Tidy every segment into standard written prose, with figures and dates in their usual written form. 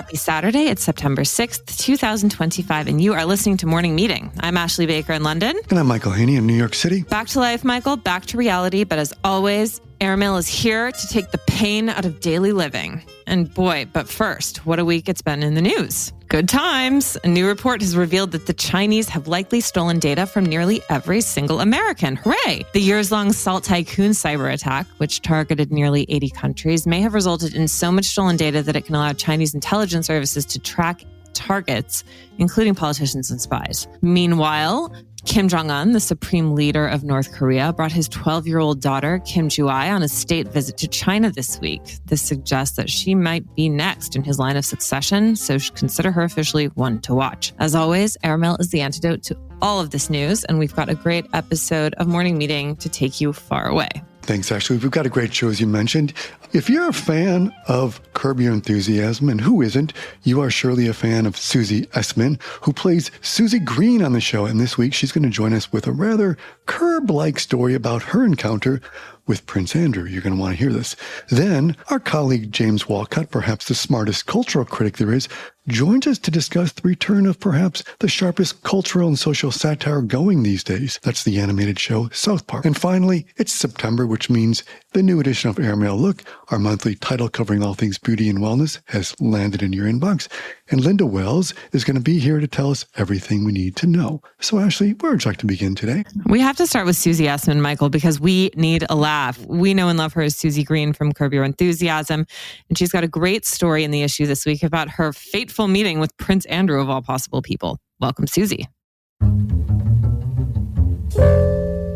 Happy Saturday. It's September 6th, 2025, and you are listening to Morning Meeting. I'm Ashley Baker in London. And I'm Michael Haney in New York City. Back to life, Michael. Back to reality. But as always, Airmail is here to take the pain out of daily living. And boy, but first, what a week it's been in the news. Good times. A new report has revealed that the Chinese have likely stolen data from nearly every single American. Hooray! The years-long Salt Tycoon cyber attack, which targeted nearly 80 countries, may have resulted in so much stolen data that it can allow Chinese intelligence services to track targets, including politicians and spies. Meanwhile, Kim Jong-un, the supreme leader of North Korea, brought his 12-year-old daughter, Kim Ju-ai, on a state visit to China this week. This suggests that she might be next in his line of succession, so consider her officially one to watch. As always, Airmail is the antidote to all of this news, and we've got a great episode of Morning Meeting to take you far away. Thanks, Ashley. We've got a great show, as you mentioned. If you're a fan of Curb Your Enthusiasm, and who isn't, you are surely a fan of Susie Essman, who plays Susie Green on the show. And this week, she's going to join us with a rather Curb-like story about her encounter with Prince Andrew. You're going to want to hear this. Then, our colleague James Walcott, perhaps the smartest cultural critic there is, joins us to discuss the return of perhaps the sharpest cultural and social satire going these days. That's the animated show South Park. And finally, it's September, which means the new edition of Airmail Look, our monthly title covering all things beauty and wellness, has landed in your inbox. And Linda Wells is going to be here to tell us everything we need to know. So Ashley, where would you like to begin today? We have to start with Susie Essman, Michael, because we need a laugh. We know and love her as Susie Green from Curb Your Enthusiasm. And she's got a great story in the issue this week about her fateful meeting with Prince Andrew of all possible people. Welcome, Susie.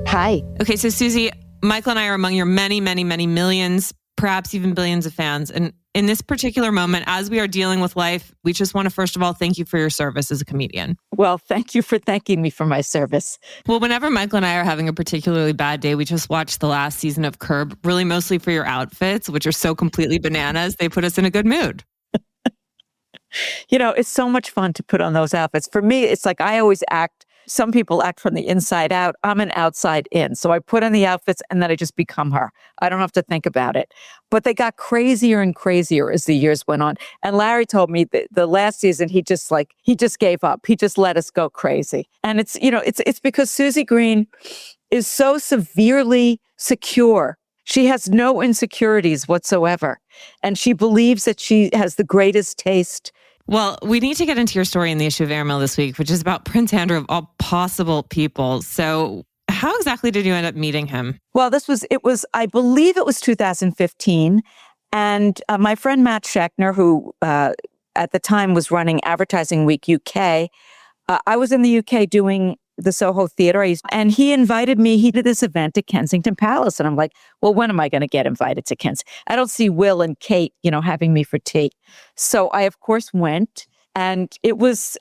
Hi. Okay, so Susie, Michael and I are among your many, many, many millions, perhaps even billions of fans. And in this particular moment, as we are dealing with life, we just want to, first of all, thank you for your service as a comedian. Well, thank you for thanking me for my service. Well, whenever Michael and I are having a particularly bad day, we just watch the last season of Curb, really mostly for your outfits, which are so completely bananas. They put us in a good mood. You know, it's so much fun to put on those outfits. For me, it's like I always act. Some people act from the inside out. I'm an outside in. So I put on the outfits and then I just become her. I don't have to think about it. But they got crazier and crazier as the years went on. And Larry told me that the last season, he just gave up. He just let us go crazy. And it's because Susie Green is so severely secure. She has no insecurities whatsoever. And she believes that she has the greatest taste. Well, we need to get into your story in the issue of Airmail this week, which is about Prince Andrew of all possible people. So how exactly did you end up meeting him? Well, I believe it was 2015. And my friend Matt Schechner, who at the time was running Advertising Week UK, I was in the UK doing the Soho Theatre, and he invited me. He did this event at Kensington Palace. And I'm like, well, when am I going to get invited to Kensington? I don't see Will and Kate, having me for tea. So I, of course, went. And it was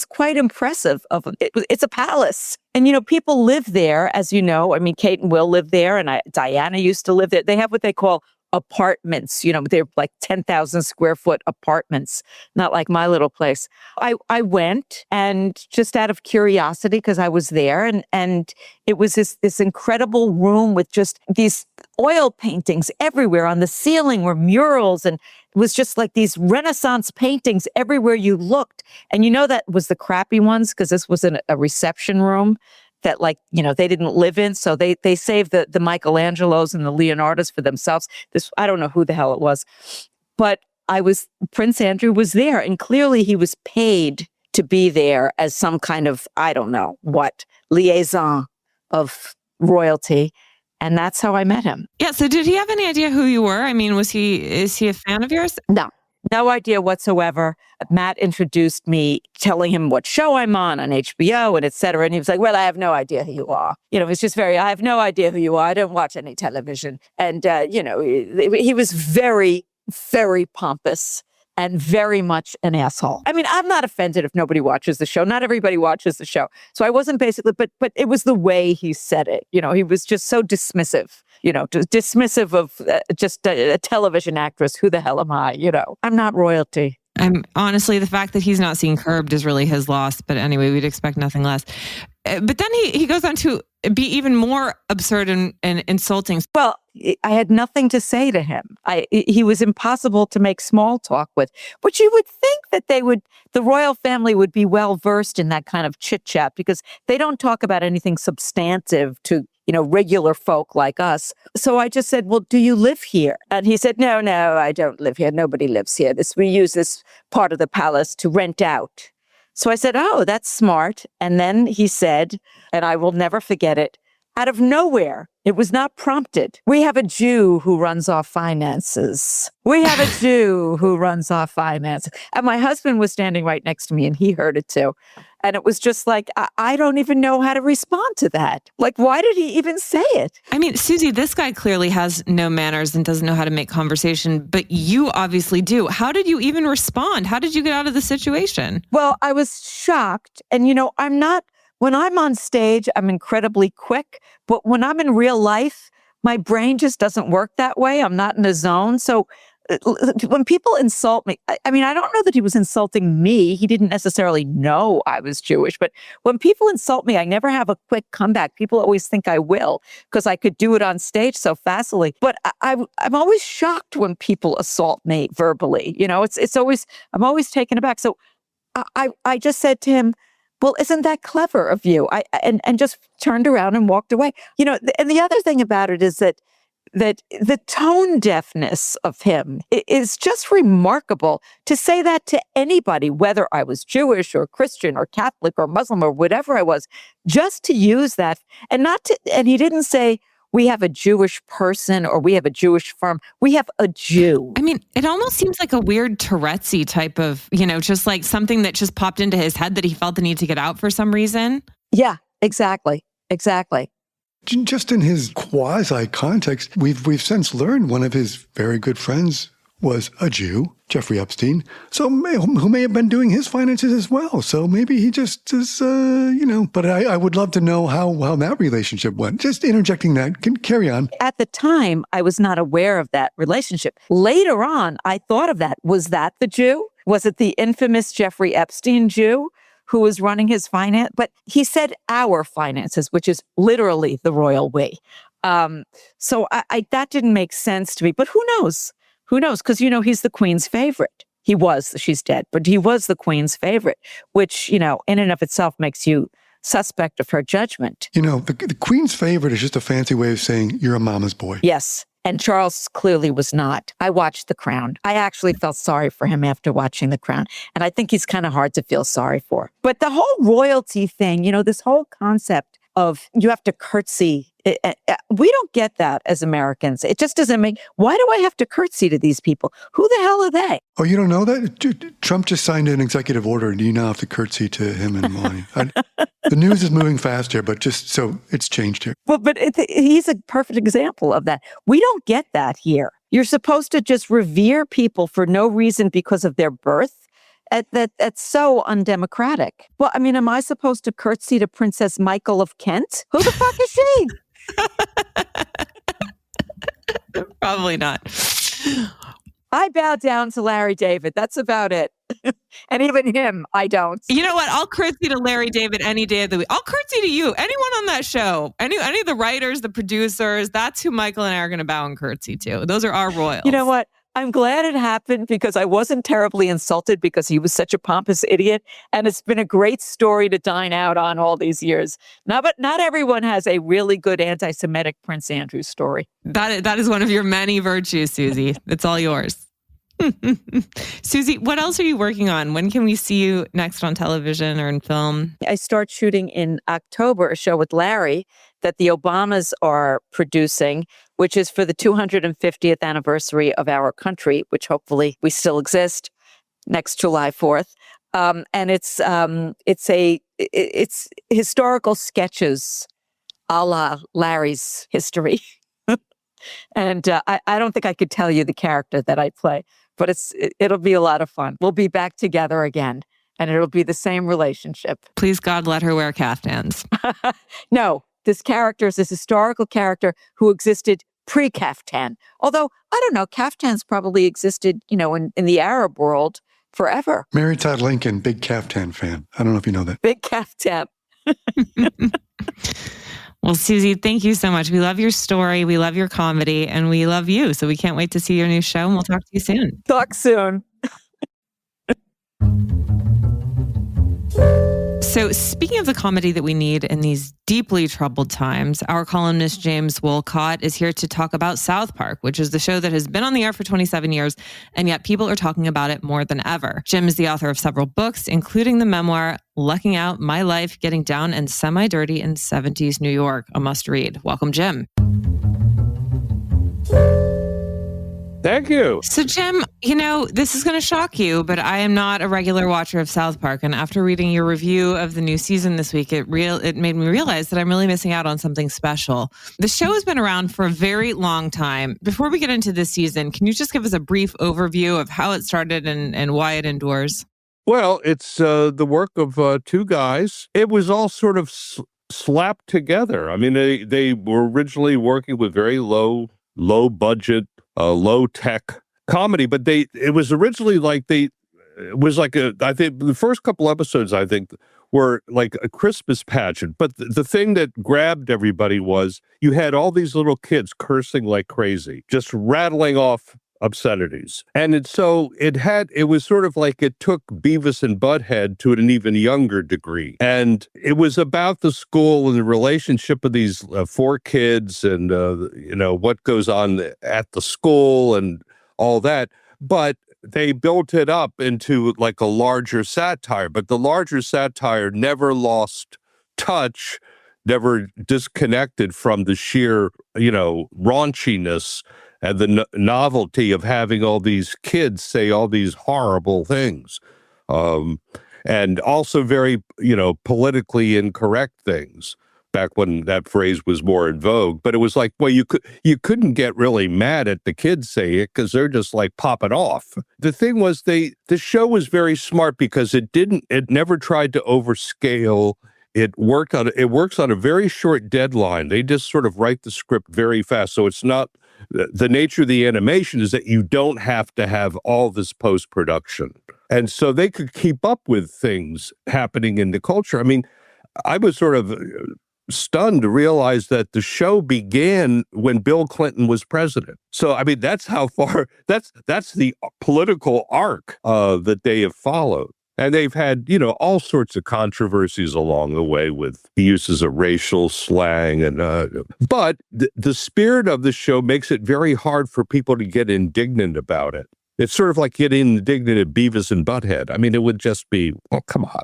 quite impressive. It's a palace. And, people live there, as you know. I mean, Kate and Will live there, and Diana used to live there. They have what they call apartments, they're like 10,000 square foot apartments, not like my little place. I went, and just out of curiosity, because I was there, and it was this incredible room with just these oil paintings everywhere. On the ceiling were murals, and it was just like these Renaissance paintings everywhere you looked. And that was the crappy ones, because this was a reception room that they didn't live in. So they saved the Michelangelos and the Leonardos for themselves. I don't know who the hell it was, but Prince Andrew was there, and clearly he was paid to be there as some kind of, I don't know what, liaison of royalty. And that's how I met him. Yeah. So did he have any idea who you were? I mean, is he a fan of yours? No idea whatsoever. Matt introduced me, telling him what show I'm on HBO and et cetera. And he was like, well, I have no idea who you are. It's just I have no idea who you are. I don't watch any television. And, he was very, very pompous and very much an asshole. I mean, I'm not offended if nobody watches the show. Not everybody watches the show. So I wasn't basically, but it was the way he said it. He was just so dismissive. Dismissive of just a television actress. Who the hell am I? I'm not royalty. I'm honestly, the fact that he's not seen Curbed is really his loss. But anyway, we'd expect nothing less. But then he goes on to be even more absurd and insulting. Well, I had nothing to say to him. He was impossible to make small talk with. But you would think that the royal family would be well versed in that kind of chit chat because they don't talk about anything substantive to, regular folk like us. So I just said, well, do you live here? And he said, no, I don't live here. Nobody lives here. We use this part of the palace to rent out. So I said, oh, that's smart. And then he said, and I will never forget it, out of nowhere, it was not prompted. We have a Jew who runs our finances. We have a Jew who runs our finances. And my husband was standing right next to me and he heard it too. And it was just like, I don't even know how to respond to that. Like, why did he even say it? I mean, Susie, this guy clearly has no manners and doesn't know how to make conversation, but you obviously do. How did you even respond? How did you get out of the situation? Well, I was shocked. And, when I'm on stage, I'm incredibly quick. But when I'm in real life, my brain just doesn't work that way. I'm not in a zone. So when people insult me, I don't know that he was insulting me. He didn't necessarily know I was Jewish. But when people insult me, I never have a quick comeback. People always think I will because I could do it on stage so facilely. But I'm always shocked when people assault me verbally. I'm always taken aback. So I just said to him, well, isn't that clever of you? And just turned around and walked away. And the other thing about it is that the tone deafness of him is just remarkable. To say that to anybody, whether I was Jewish or Christian or Catholic or Muslim or whatever I was, just to use that and he didn't say, we have a Jewish person or we have a Jewish firm. We have a Jew. I mean, it almost seems like a weird Tourette's type of, just like something that just popped into his head that he felt the need to get out for some reason. Yeah, exactly. Just in his quasi context, we've since learned one of his very good friends was a Jew, Jeffrey Epstein, who may have been doing his finances as well. So maybe he just is, but I would love to know how that relationship went. Just interjecting that. Can carry on. At the time, I was not aware of that relationship. Later on, I thought of that. Was that the Jew? Was it the infamous Jeffrey Epstein Jew who was running his finance? But he said our finances, which is literally the royal we. So that didn't make sense to me. But who knows? Who knows? Because, he's the Queen's favorite. He was, she's dead, but he was the Queen's favorite, which, in and of itself makes you suspect of her judgment. The Queen's favorite is just a fancy way of saying you're a mama's boy. Yes. And Charles clearly was not. I watched The Crown. I actually felt sorry for him after watching The Crown. And I think he's kind of hard to feel sorry for. But the whole royalty thing, this whole concept of you have to curtsy. We don't get that as Americans. It just doesn't why do I have to curtsy to these people? Who the hell are they? Oh, you don't know that? Trump just signed an executive order, and you now have to curtsy to him and Melania. The news is moving fast here, but just so it's changed here. Well, but he's a perfect example of that. We don't get that here. You're supposed to just revere people for no reason because of their birth. That's so undemocratic. Well, am I supposed to curtsy to Princess Michael of Kent? Who the fuck is she? Probably not. I bow down to Larry David. That's about it. And even him, I don't. You know what? I'll curtsy to Larry David any day of the week. I'll curtsy to you. Anyone on that show. Any of the writers, the producers, that's who Michael and I are going to bow and curtsy to. Those are our royals. You know what? I'm glad it happened because I wasn't terribly insulted because he was such a pompous idiot. And it's been a great story to dine out on all these years. But not everyone has a really good anti-Semitic Prince Andrew story. That is one of your many virtues, Susie. It's all yours. Susie, what else are you working on? When can we see you next on television or in film? I start shooting in October, a show with Larry that the Obamas are producing, which is for the 250th anniversary of our country, which hopefully we still exist next July 4th. And it's historical sketches a la Larry's history. And I don't think I could tell you the character that I play, but it'll be a lot of fun. We'll be back together again, and it'll be the same relationship. Please, God, let her wear caftans. No, this character is this historical character who existed pre-caftan. Although, I don't know, caftans probably existed, in the Arab world forever. Mary Todd Lincoln, big caftan fan. I don't know if you know that. Big caftan. Well, Susie, thank you so much. We love your story. We love your comedy, and we love you. So we can't wait to see your new show, and we'll talk to you soon. Talk soon. So speaking of the comedy that we need in these deeply troubled times, our columnist James Wolcott is here to talk about South Park, which is the show that has been on the air for 27 years, and yet people are talking about it more than ever. Jim is the author of several books, including the memoir, Lucking Out, My Life Getting Down and Semi-Dirty in 70s New York, a must read. Welcome, Jim. Thank you. So, Jim, this is going to shock you, but I am not a regular watcher of South Park. And after reading your review of the new season this week, it made me realize that I'm really missing out on something special. The show has been around for a very long time. Before we get into this season, can you just give us a brief overview of how it started and why it endures? Well, it's the work of two guys. It was all sort of slapped together. I mean, they were originally working with very low budget, low tech comedy, but it was originally I think the first couple episodes, I think, were like a Christmas pageant. But the thing that grabbed everybody was you had all these little kids cursing like crazy, just rattling off obscenities. And it was sort of like it took Beavis and Butthead to an even younger degree. And it was about the school and the relationship of these four kids and, what goes on at the school and all that. But they built it up into like a larger satire. But the larger satire never lost touch, never disconnected from the sheer, raunchiness and the novelty of having all these kids say all these horrible things, and also very, politically incorrect things. Back when that phrase was more in vogue, but it was like, well, you couldn't get really mad at the kids saying it because they're just like popping off. The thing was, the show was very smart because it never tried to overscale. It works on a very short deadline. They just sort of write the script very fast, so it's not. The nature of the animation is that you don't have to have all this post-production. And so they could keep up with things happening in the culture. I mean, I was sort of stunned to realize that the show began when Bill Clinton was president. So, I mean, that's how far, that's the political arc that they have followed. And they've had, all sorts of controversies along the way with the uses of racial slang. But the spirit of the show makes it very hard for people to get indignant about it. It's sort of like getting indignant at Beavis and Butthead. I mean, it would just be, well, come on.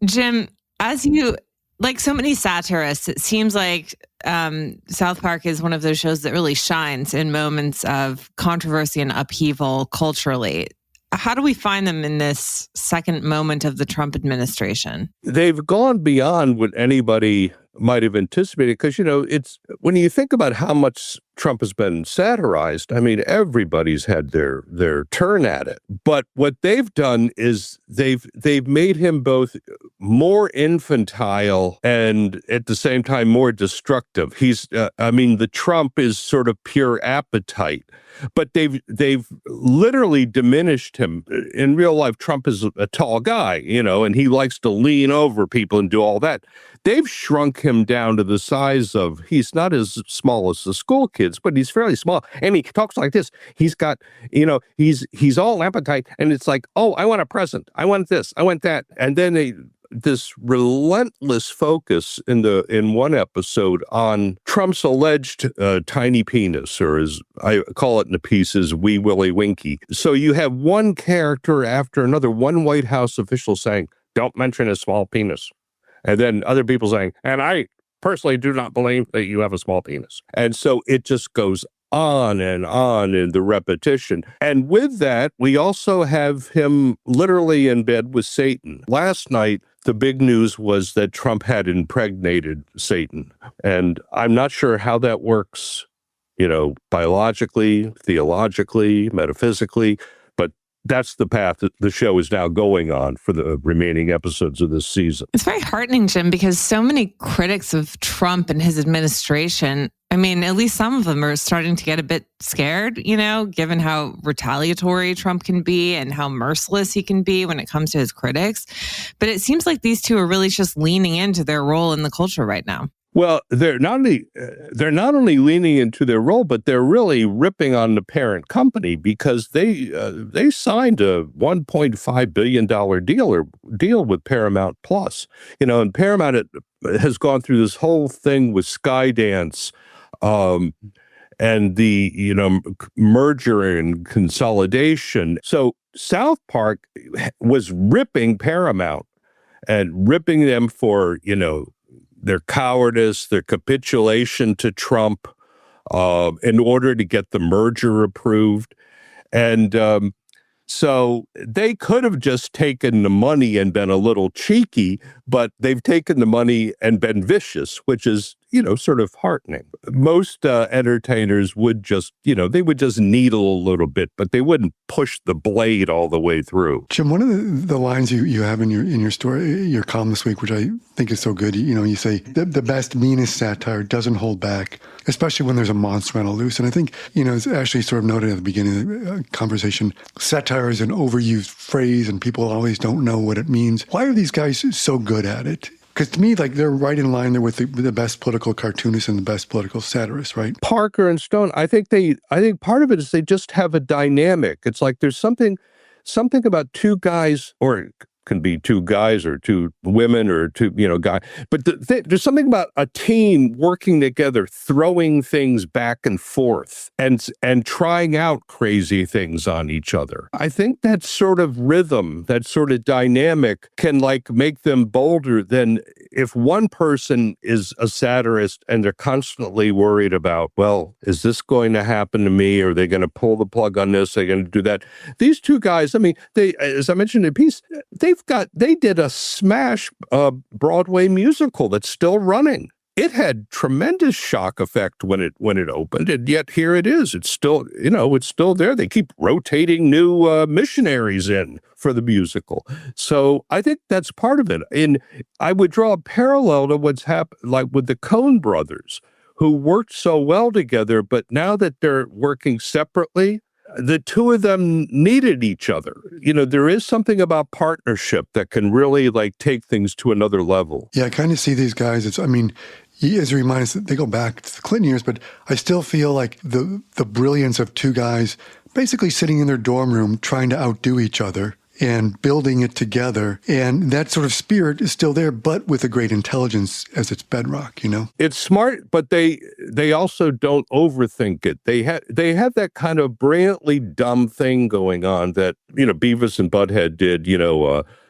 Jim, as you, like so many satirists, it seems like South Park is one of those shows that really shines in moments of controversy and upheaval culturally. How do we find them in this second moment of the Trump administration? They've gone beyond what anybody might have anticipated because, it's when you think about how much Trump has been satirized, I mean, everybody's had their turn at it. But what they've done is they've made him both more infantile and at the same time more destructive. The Trump is sort of pure appetite. But they've literally diminished him. In real life, Trump is a tall guy, and he likes to lean over people and do all that. They've shrunk him down to the size of, he's not as small as the school kids, but he's fairly small. And he talks like this. He's got, he's all appetite. And it's like, oh, I want a present. I want this. I want that. And then this relentless focus in one episode on Trump's alleged tiny penis, or as I call it in the pieces, Wee Willie Winky. So you have one character after another, one White House official saying, don't mention a small penis. And then other people saying, and I personally do not believe that you have a small penis. And so it just goes on in the repetition. And with that, we also have him literally in bed with Satan. Last night, the big news was that Trump had impregnated Satan. And I'm not sure how that works, biologically, theologically, metaphysically, but that's the path that the show is now going on for the remaining episodes of this season. It's very heartening, Jim, because so many critics of Trump and his administration, I mean, at least some of them are starting to get a bit scared, given how retaliatory Trump can be and how merciless he can be when it comes to his critics. But it seems like these two are really just leaning into their role in the culture right now. Well, they're not only leaning into their role, but they're really ripping on the parent company because they signed a $1.5 billion deal with Paramount Plus. And Paramount has gone through this whole thing with Skydance, and the merger and consolidation. So South Park was ripping Paramount and ripping them for their cowardice, their capitulation to Trump, in order to get the merger approved. And so they could have just taken the money and been a little cheeky, but they've taken the money and been vicious, which is, sort of heartening. Most entertainers would just, they would just needle a little bit, but they wouldn't push the blade all the way through. Jim, one of the lines you have in your story, your column this week, which I think is so good, you say the best, meanest satire doesn't hold back, especially when there's a monster on a loose. And I think, as Ashley sort of noted at the beginning of the conversation, satire is an overused phrase and people always don't know what it means. Why are these guys so good at it? Because to me, they're right in line there with the best political cartoonists and the best political satirists, right? Parker and Stone, I think part of it is they just have a dynamic. It's like there's something about two guys, or it can be two guys or two women or two, guys. But there's something about a team working together, throwing things back and forth and trying out crazy things on each other. I think that sort of rhythm, that sort of dynamic can make them bolder than if one person is a satirist and they're constantly worried about, well, is this going to happen to me? Are they going to pull the plug on this? Are they going to do that? These two guys, they, as I mentioned in the piece, they did a smash Broadway musical that's still running. It had tremendous shock effect when it opened, and yet here it is. It's still, it's still there. They keep rotating new missionaries in for the musical. So I think that's part of it. And I would draw a parallel to what's happened, with the Coen brothers, who worked so well together, but now that they're working separately, the two of them needed each other. There is something about partnership that can really take things to another level. Yeah, I kind of see these guys. As a reminder, they go back to the Clinton years, but I still feel like the brilliance of two guys basically sitting in their dorm room trying to outdo each other and building it together. And that sort of spirit is still there, but with a great intelligence as its bedrock, It's smart, but they also don't overthink it. They have that kind of brilliantly dumb thing going on that, Beavis and Butthead did,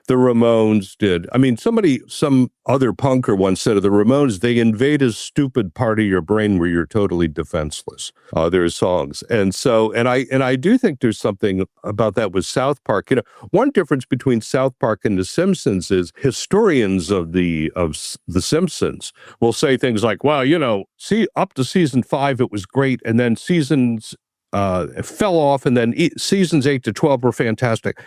the Ramones did. Some other punker once said of the Ramones, they invade a stupid part of your brain where you're totally defenseless. Their songs. And I do think there's something about that with South Park. One difference between South Park and The Simpsons is historians of The Simpsons will say things like, well, see, up to season 5, it was great. And then seasons fell off. And then seasons 8 to 12 were fantastic.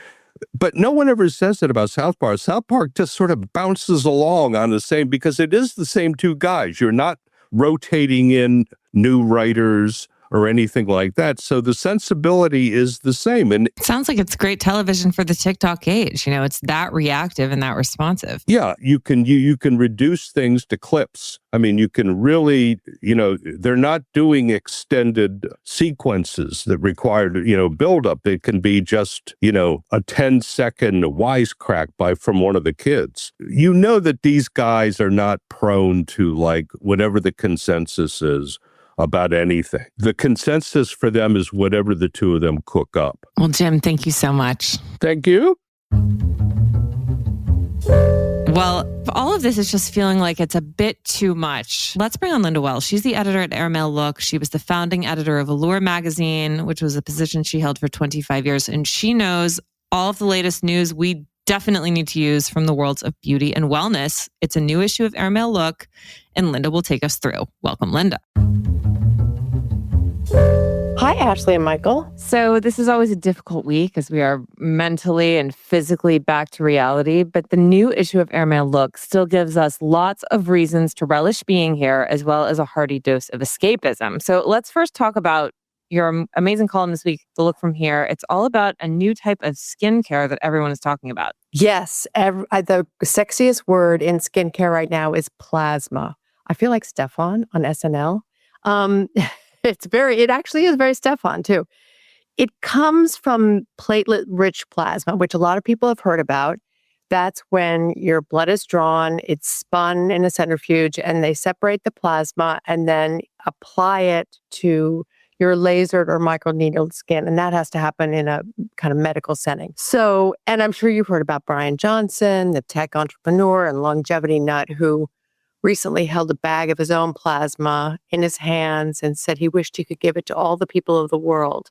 But no one ever says that about South Park. South Park just sort of bounces along on the same, because it is the same two guys. You're not rotating in new writers or anything like that. So the sensibility is the same. And it sounds like it's great television for the TikTok age. It's that reactive and that responsive. Yeah, you can reduce things to clips. You can really, they're not doing extended sequences that require, build up. It can be just, a 10-second wisecrack from one of the kids. That these guys are not prone to whatever the consensus is about anything. The consensus for them is whatever the two of them cook up. Well, Jim, thank you so much. Thank you. Well, all of this is just feeling like it's a bit too much. Let's bring on Linda Wells. She's the editor at Airmail Look. She was the founding editor of Allure magazine, which was a position she held for 25 years. And she knows all of the latest news we definitely need to use from the worlds of beauty and wellness. It's a new issue of Airmail Look, and Linda will take us through. Welcome, Linda. Hi, Ashley and Michael. So this is always a difficult week as we are mentally and physically back to reality, but the new issue of Airmail Look still gives us lots of reasons to relish being here, as well as a hearty dose of escapism. So let's first talk about your amazing column this week, The Look From Here. It's all about a new type of skincare that everyone is talking about. Yes, the sexiest word in skincare right now is plasma. I feel like Stefan on SNL. It actually is very Stefan too. It comes from platelet-rich plasma, which a lot of people have heard about. That's when your blood is drawn, it's spun in a centrifuge, and they separate the plasma and then apply it to your lasered or microneedled skin. And that has to happen in a kind of medical setting. So, and I'm sure you've heard about Brian Johnson, the tech entrepreneur and longevity nut who recently held a bag of his own plasma in his hands and said he wished he could give it to all the people of the world.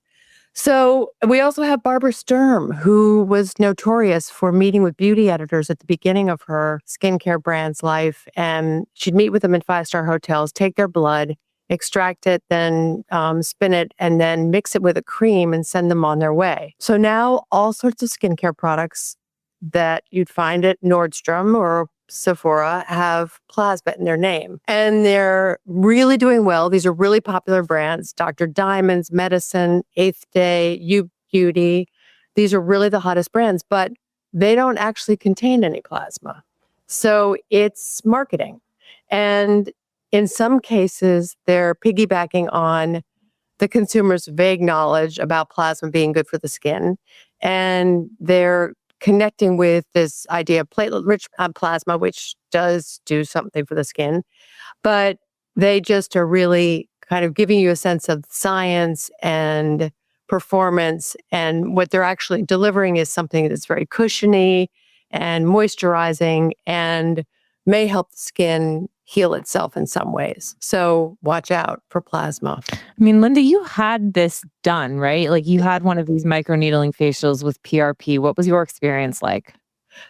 So we also have Barbara Sturm, who was notorious for meeting with beauty editors at the beginning of her skincare brand's life. And she'd meet with them in five-star hotels, take their blood, extract it, then spin it, and then mix it with a cream and send them on their way. So now all sorts of skincare products that you'd find at Nordstrom or Sephora have plasma in their name. And they're really doing well. These are really popular brands. Dr. Diamonds, Medicine, Eighth Day, You Beauty. These are really the hottest brands, but they don't actually contain any plasma. So it's marketing. And in some cases, they're piggybacking on the consumer's vague knowledge about plasma being good for the skin. And they're connecting with this idea of platelet-rich plasma, which does do something for the skin. But they just are really kind of giving you a sense of science and performance. And what they're actually delivering is something that's very cushiony and moisturizing and may help the skin heal itself in some ways. So watch out for plasma. I mean, Linda, you had this done, right? Like you had one of these microneedling facials with PRP. What was your experience like?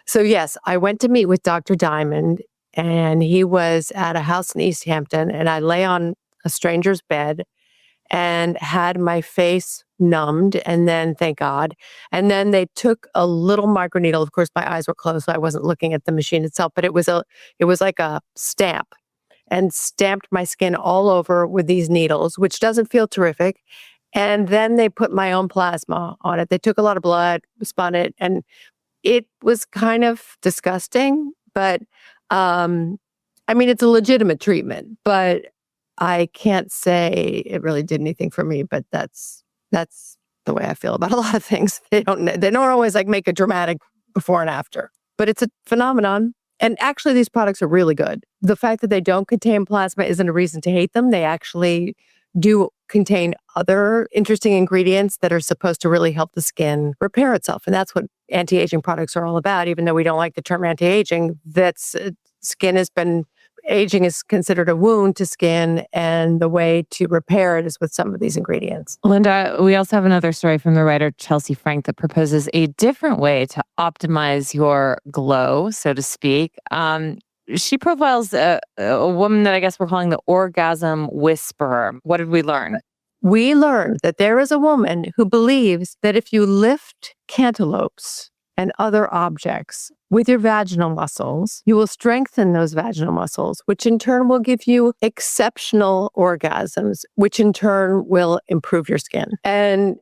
So yes, I went to meet with Dr. Diamond, and he was at a house in East Hampton, and I lay on a stranger's bed and had my face numbed, and then, thank God, and then they took a little microneedle. Of course, my eyes were closed, so I wasn't looking at the machine itself, but it was like a stamp, and stamped my skin all over with these needles, which doesn't feel terrific. And then they put my own plasma on it. They took a lot of blood, spun it, and it was kind of disgusting, but I mean, it's a legitimate treatment, but I can't say it really did anything for me, but that's the way I feel about a lot of things. They don't always like make a dramatic before and after, but it's a phenomenon. And actually, these products are really good. The fact that they don't contain plasma isn't a reason to hate them. They actually do contain other interesting ingredients that are supposed to really help the skin repair itself. And that's what anti-aging products are all about. Even though we don't like the term anti-aging, aging is considered a wound to skin, and the way to repair it is with some of these ingredients. Linda, we also have another story from the writer Chelsea Frank that proposes a different way to optimize your glow, so to speak. She profiles a woman that I guess we're calling the orgasm whisperer. What did we learn? We learned that there is a woman who believes that if you lift cantaloupes and other objects with your vaginal muscles, you will strengthen those vaginal muscles, which in turn will give you exceptional orgasms, which in turn will improve your skin. And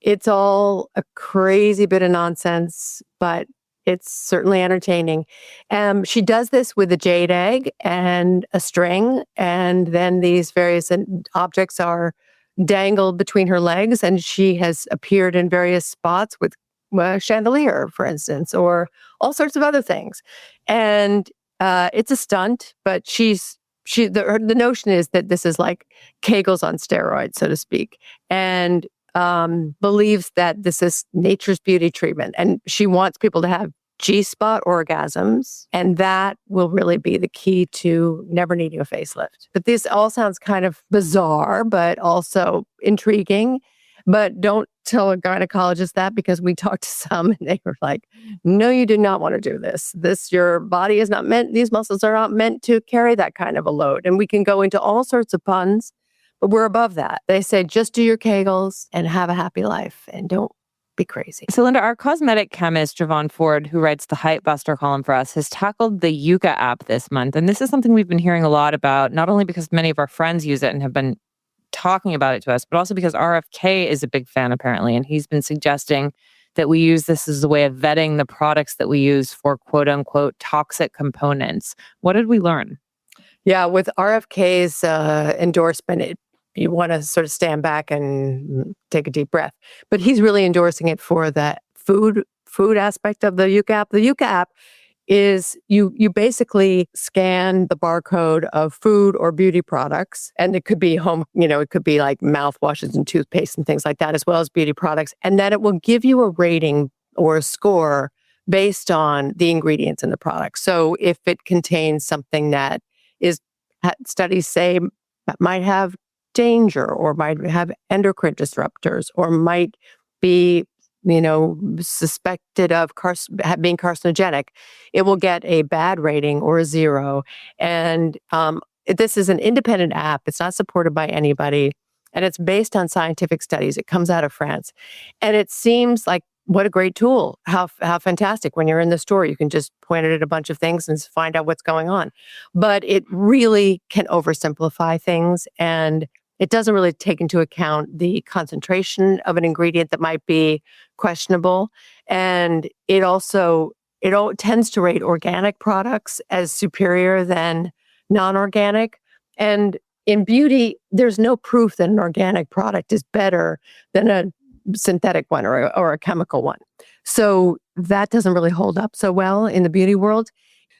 it's all a crazy bit of nonsense, but it's certainly entertaining. She does this with a jade egg and a string, and then these various objects are dangled between her legs, and she has appeared in various spots with chandelier, for instance, or all sorts of other things. And it's a stunt, but the notion is that this is like Kegels on steroids, so to speak, and believes that this is nature's beauty treatment. And she wants people to have G-spot orgasms, and that will really be the key to never needing a facelift. But this all sounds kind of bizarre, but also intriguing. But don't tell a gynecologist that, because we talked to some and they were like, no, you do not want to do this. Your body is not meant, these muscles are not meant to carry that kind of a load. And we can go into all sorts of puns, but we're above that. They say, just do your Kegels and have a happy life and don't be crazy. So Linda, our cosmetic chemist, Javon Ford, who writes the Hype Buster column for us, has tackled the Yuka app this month. And this is something we've been hearing a lot about, not only because many of our friends use it and have been talking about it to us, but also because RFK is a big fan apparently, and he's been suggesting that we use this as a way of vetting the products that we use for quote unquote toxic components. What did we learn? Yeah, with RFK's endorsement, you want to sort of stand back and take a deep breath. But he's really endorsing it for the food aspect of the Yuka app. The Yuka app is you basically scan the barcode of food or beauty products, and it could be home, it could be like mouthwashes and toothpaste and things like that, as well as beauty products, and then it will give you a rating or a score based on the ingredients in the product. So if it contains something that is, studies say, that might have danger or might have endocrine disruptors or might be suspected of being carcinogenic, it will get a bad rating or a 0. And this is an independent app. It's not supported by anybody. And it's based on scientific studies. It comes out of France. And it seems like, what a great tool. How fantastic. When you're in the store, you can just point it at a bunch of things and find out what's going on. But it really can oversimplify things. And it doesn't really take into account the concentration of an ingredient that might be questionable. And it tends to rate organic products as superior than non-organic. And in beauty, there's no proof that an organic product is better than a synthetic one or a chemical one. So that doesn't really hold up so well in the beauty world.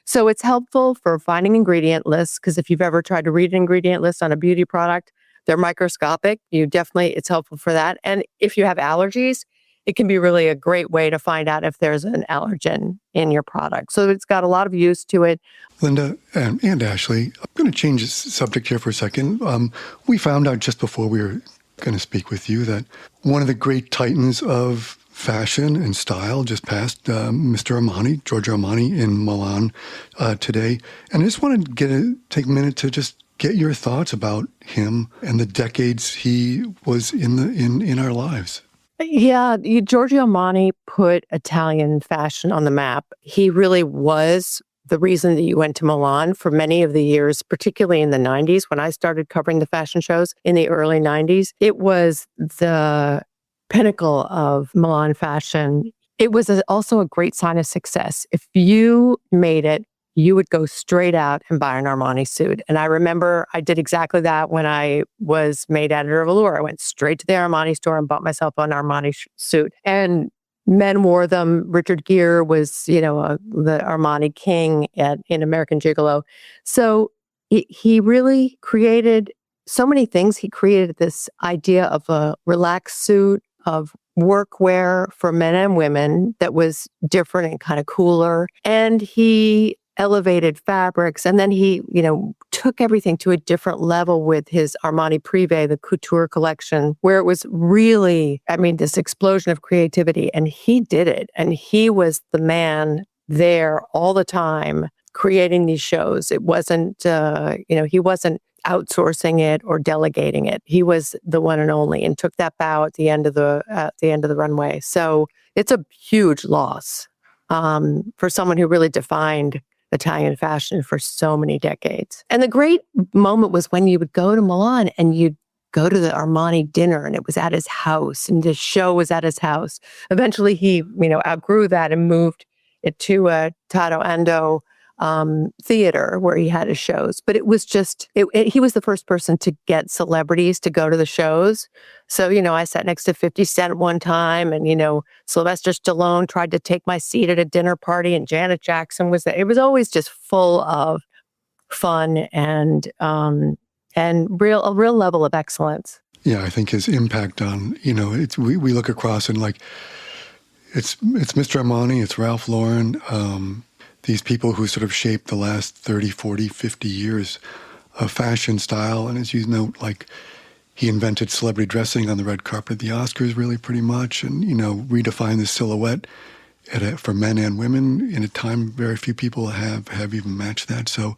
So it's helpful for finding ingredient lists, because if you've ever tried to read an ingredient list on a beauty product, they're microscopic. It's helpful for that. And if you have allergies, it can be really a great way to find out if there's an allergen in your product. So it's got a lot of use to it. Linda and Ashley, I'm going to change the subject here for a second. We found out just before we were going to speak with you that one of the great titans of fashion and style just passed, Mr. Armani, Giorgio Armani, in Milan today. And I just wanted to take a minute to just get your thoughts about him and the decades he was in our lives. Yeah, Giorgio Armani put Italian fashion on the map. He really was the reason that you went to Milan for many of the years, particularly in the 90s. When I started covering the fashion shows in the early 90s, it was the pinnacle of Milan fashion. It was also a great sign of success. If you made it, you would go straight out and buy an Armani suit. And I remember I did exactly that when I was made editor of Allure. I went straight to the Armani store and bought myself an Armani suit. And men wore them. Richard Gere was, the Armani king in American Gigolo. So he really created so many things. He created this idea of a relaxed suit, of workwear for men and women that was different and kind of cooler. And he elevated fabrics. And then he, took everything to a different level with his Armani Privé, the couture collection, where it was really, this explosion of creativity. And he did it. And he was the man there all the time creating these shows. It wasn't, he wasn't outsourcing it or delegating it. He was the one and only, and took that bow at the end of the runway. So it's a huge loss for someone who really defined Italian fashion for so many decades. And the great moment was when you would go to Milan and you'd go to the Armani dinner, and it was at his house, and the show was at his house. Eventually he, outgrew that and moved it to a Tado Ando theater where he had his shows. But it was just, he was the first person to get celebrities to go to the shows. So, I sat next to 50 Cent one time, and, Sylvester Stallone tried to take my seat at a dinner party, and Janet Jackson was there. It was always just full of fun and a real level of excellence. Yeah, I think his impact on, we look across and it's Mr. Armani, it's Ralph Lauren, these people who sort of shaped the last 30, 40, 50 years of fashion style. And as you note, he invented celebrity dressing on the red carpet at the Oscars, really, pretty much, and, redefined the silhouette for men and women in a time very few people have even matched that. So,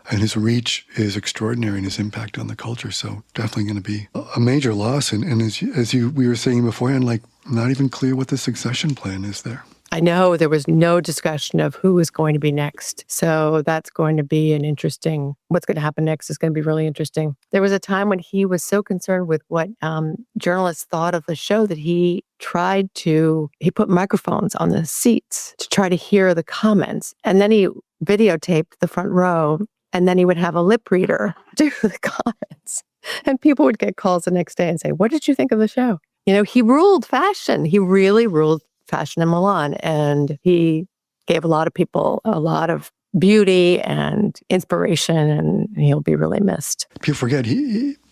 and his reach is extraordinary, and his impact on the culture. So definitely going to be a major loss. And we were saying beforehand, not even clear what the succession plan is there. I know there was no discussion of who is going to be next. So that's going to be what's going to happen next is going to be really interesting. There was a time when he was so concerned with what journalists thought of the show that he put microphones on the seats to try to hear the comments. And then he videotaped the front row And then he would have a lip reader do the comments. And people would get calls the next day and say, what did you think of the show? You know, he ruled fashion. He really ruled fashion in Milan. And he gave a lot of people a lot of beauty and inspiration, and he'll be really missed. People forget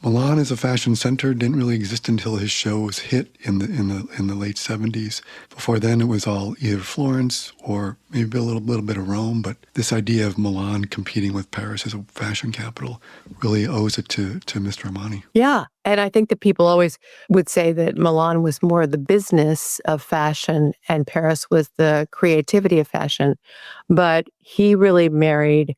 Milan as a fashion center didn't really exist until his shows hit in the late 70s. Before then, it was all either Florence or maybe a little bit of Rome. But this idea of Milan competing with Paris as a fashion capital really owes it to Mr. Armani. Yeah. And I think that people always would say that Milan was more the business of fashion and Paris was the creativity of fashion. But he really married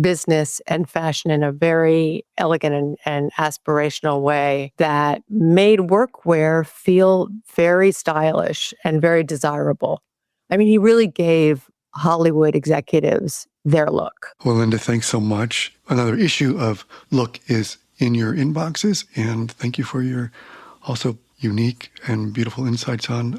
business and fashion in a very elegant and aspirational way that made workwear feel very stylish and very desirable. I mean, he really gave Hollywood executives their look. Well, Linda, thanks so much. Another issue of Look is in your inboxes, and thank you for your also unique and beautiful insights on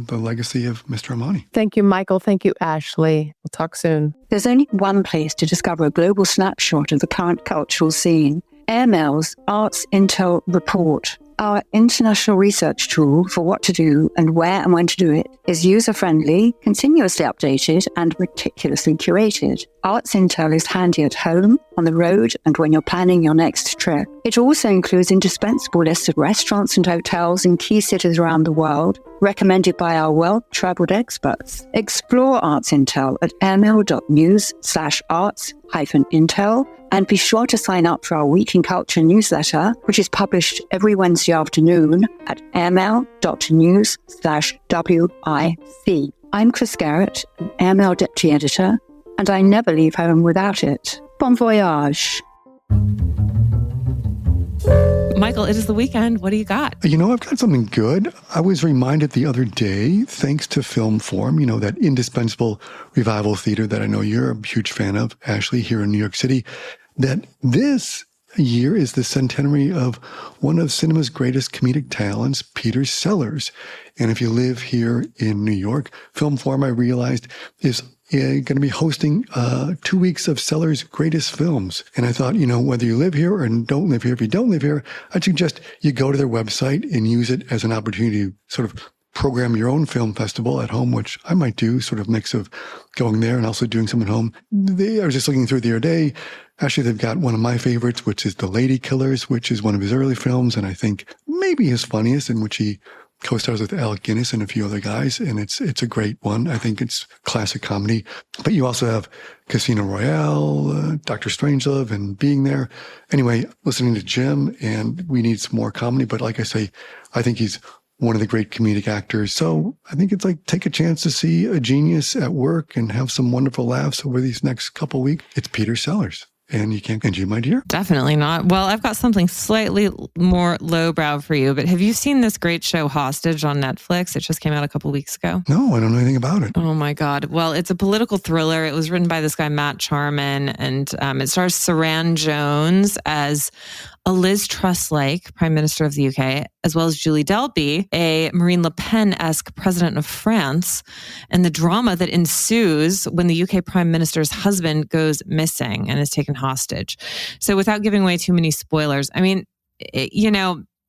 the legacy of Mr. Armani. Thank you, Michael. Thank you, Ashley. We'll talk soon. There's only one place to discover a global snapshot of the current cultural scene. Airmail's Arts Intel Report. Our international research tool for what to do and where and when to do it is user-friendly, continuously updated, and meticulously curated. Arts Intel is handy at home, on the road, and when you're planning your next trip. It also includes indispensable lists of restaurants and hotels in key cities around the world, recommended by our well-traveled experts. Explore Arts Intel at airmail.news/arts-intel, and be sure to sign up for our Week in Culture newsletter, which is published every Wednesday afternoon at airmail.news/WIC. I'm Chris Garrett, an Airmail Deputy Editor, and I never leave home without it. Bon voyage. Michael, it is the weekend. What do you got? You know, I've got something good. I was reminded the other day, thanks to Film Forum, that indispensable revival theater that I know you're a huge fan of, Ashley, here in New York City, that this year is the centenary of one of cinema's greatest comedic talents, Peter Sellers. And if you live here in New York, Film Forum, I realized, is going to be hosting 2 weeks of Sellers' greatest films. And I thought, whether you live here or don't live here, if you don't live here, I'd suggest you go to their website and use it as an opportunity to sort of program your own film festival at home, which I might do, sort of mix of going there and also doing some at home. I was just looking through the other day. Actually, they've got one of my favorites, which is The Lady Killers, which is one of his early films, and I think maybe his funniest, in which he co-stars with Alec Guinness and a few other guys, and it's a great one. I think it's classic comedy. But you also have Casino Royale, Dr. Strangelove, and Being There. Anyway, listening to Jim, and we need some more comedy. But like I say, I think he's one of the great comedic actors. So I think it's like take a chance to see a genius at work and have some wonderful laughs over these next couple weeks. It's Peter Sellers. And you can't continue, my dear? Definitely not. Well, I've got something slightly more lowbrow for you, but have you seen this great show Hostage on Netflix? It just came out a couple weeks ago. No, I don't know anything about it. Oh my God. Well, it's a political thriller. It was written by this guy, Matt Charman, and it stars Saran Jones as a Liz Truss-like Prime Minister of the UK, as well as Julie Delpy, a Marine Le Pen-esque President of France, and the drama that ensues when the UK Prime Minister's husband goes missing and is taken hostage. So without giving away too many spoilers, I mean,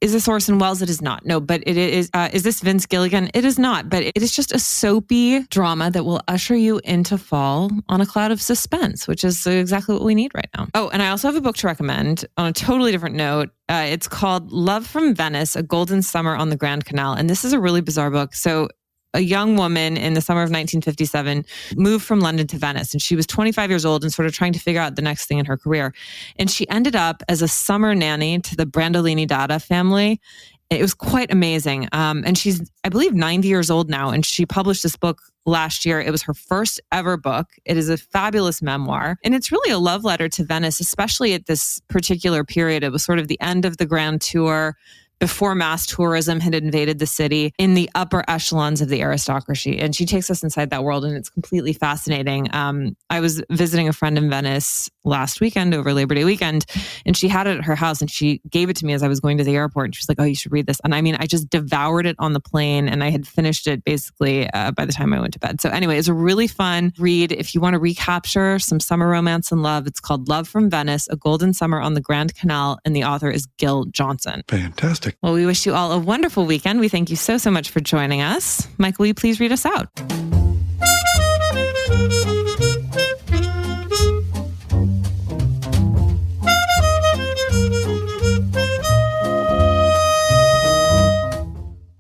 is this Orson Welles? It is not. No, but it is. Is this Vince Gilligan? It is not. But it is just a soapy drama that will usher you into fall on a cloud of suspense, which is exactly what we need right now. Oh, and I also have a book to recommend on a totally different note. It's called Love from Venice, A Golden Summer on the Grand Canal. And this is a really bizarre book. So a young woman in the summer of 1957 moved from London to Venice, and she was 25 years old and sort of trying to figure out the next thing in her career. And she ended up as a summer nanny to the Brandolini Dada family. It was quite amazing. And she's, I believe, 90 years old now, and she published this book last year. It was her first ever book. It is a fabulous memoir, and it's really a love letter to Venice, especially at this particular period. It was sort of the end of the Grand Tour, before mass tourism had invaded the city, in the upper echelons of the aristocracy. And she takes us inside that world, and it's completely fascinating. I was visiting a friend in Venice last weekend over Labor Day weekend. And she had it at her house and she gave it to me as I was going to the airport. And she was like, oh, you should read this. And I mean, I just devoured it on the plane and I had finished it basically by the time I went to bed. So anyway, it's a really fun read. If you want to recapture some summer romance and love, it's called Love from Venice, A Golden Summer on the Grand Canal. And the author is Gil Johnson. Fantastic. Well, we wish you all a wonderful weekend. We thank you so much for joining us. Michael, will you please read us out?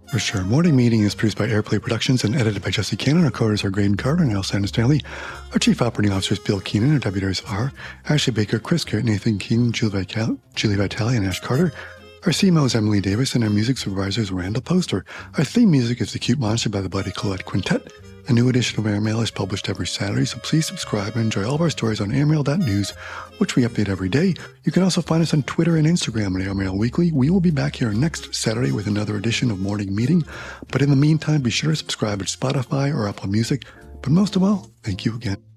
For sure. Morning Meeting is produced by Airplay Productions and edited by Jesse Cannon. Our coders are Graydon Carter and Al Stanley. Our chief operating officer is Bill Keenan. Our deputy editors are Ashley Baker, Chris Garrett, Nathan King, Julie Vitale, and Ash Carter. Our CMO is Emily Davis, and our music supervisor is Randall Poster. Our theme music is The Cute Monster by the Bloody Colette Quintet. A new edition of Airmail is published every Saturday, so please subscribe and enjoy all of our stories on airmail.news, which we update every day. You can also find us on Twitter and Instagram at Airmail Weekly. We will be back here next Saturday with another edition of Morning Meeting. But in the meantime, be sure to subscribe at Spotify or Apple Music. But most of all, thank you again.